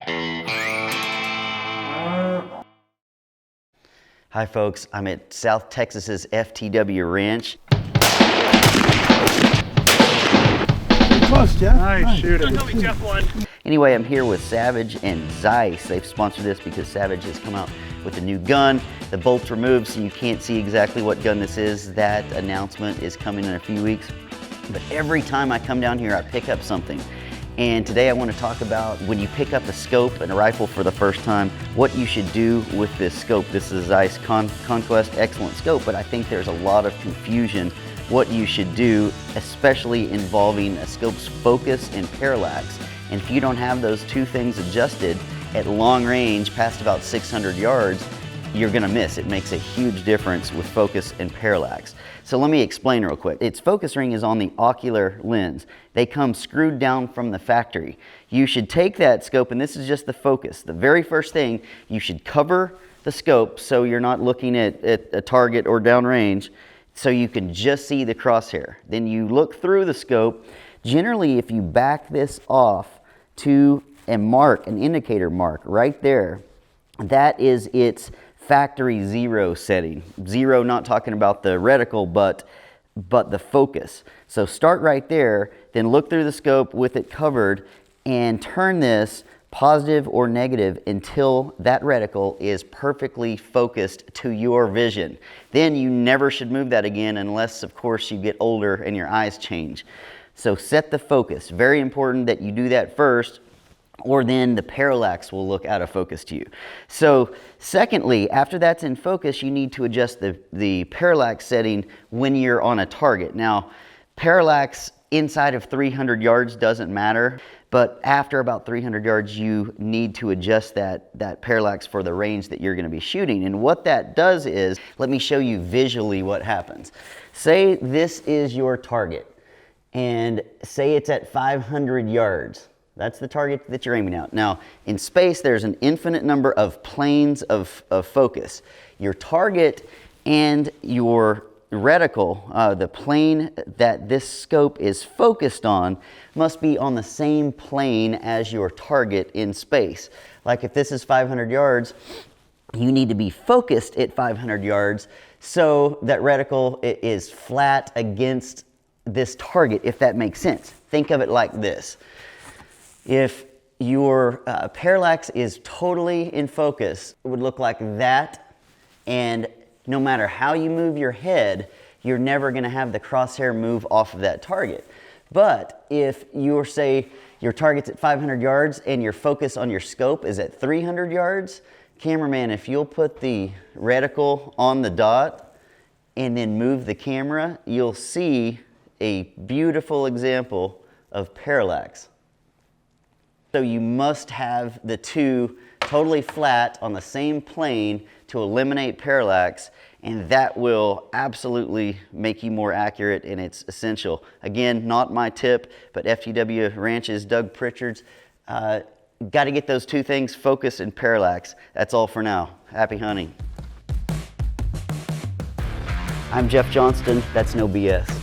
Hi folks, I'm at South Texas's FTW Ranch. Close, Jeff. Nice shooting. Don't tell me Jeff won. Anyway, I'm here with Savage and Zeiss. They've sponsored this because Savage has come out with a new gun. The bolt's removed so you can't see exactly what gun this is. That announcement is coming in a few weeks. But every time I come down here, I pick up something. And today I want to talk about when you pick up a scope and a rifle for the first time, what you should do with this scope. This is a Zeiss Conquest excellent scope, but I think there's a lot of confusion what you should do, especially involving a scope's focus and parallax. And if you don't have those two things adjusted at long range past about 600 yards, you're gonna miss. It makes a huge difference with focus and parallax. So let me explain real quick. Its focus ring is on the ocular lens. They come screwed down from the factory. You should take that scope, and this is just the focus. The very first thing, you should cover the scope so you're not looking at a target or downrange, so you can just see the crosshair. Then you look through the scope. Generally, if you back this off to a mark, an indicator mark right there, that is its factory 0 setting. 0, not talking about the reticle, but the focus. So start right there, then look through the scope with it covered and turn this positive or negative until that reticle is perfectly focused to your vision. Then you never should move that again unless, of course, you get older and your eyes change. So set the focus. Very important that you do that first, or then the parallax will look out of focus to you. So secondly, after that's in focus, you need to adjust the parallax setting when you're on a target. Now, parallax inside of 300 yards doesn't matter, but after about 300 yards, you need to adjust that parallax for the range that you're gonna be shooting. And what that does is, let me show you visually what happens. Say this is your target, and say it's at 500 yards. That's the target that you're aiming at. Now, in space, there's an infinite number of planes of focus. Your target and your reticle, the plane that this scope is focused on, must be on the same plane as your target in space. Like if this is 500 yards, you need to be focused at 500 yards so that reticle is flat against this target, if that makes sense. Think of it like this. If your parallax is totally in focus, it would look like that, and no matter how you move your head, you're never going to have the crosshair move off of that target. But if you're, say, your target's at 500 yards and your focus on your scope is at 300 yards, cameraman, if you'll put the reticle on the dot and then move the camera, you'll see a beautiful example of parallax. So you must have the two totally flat on the same plane to eliminate parallax, and that will absolutely make you more accurate, and it's essential. Again, not my tip, but FTW Ranch's Doug Pritchard's. Got to get those two things, focus and parallax. That's all for now. Happy hunting. I'm Jeff Johnston. That's no BS.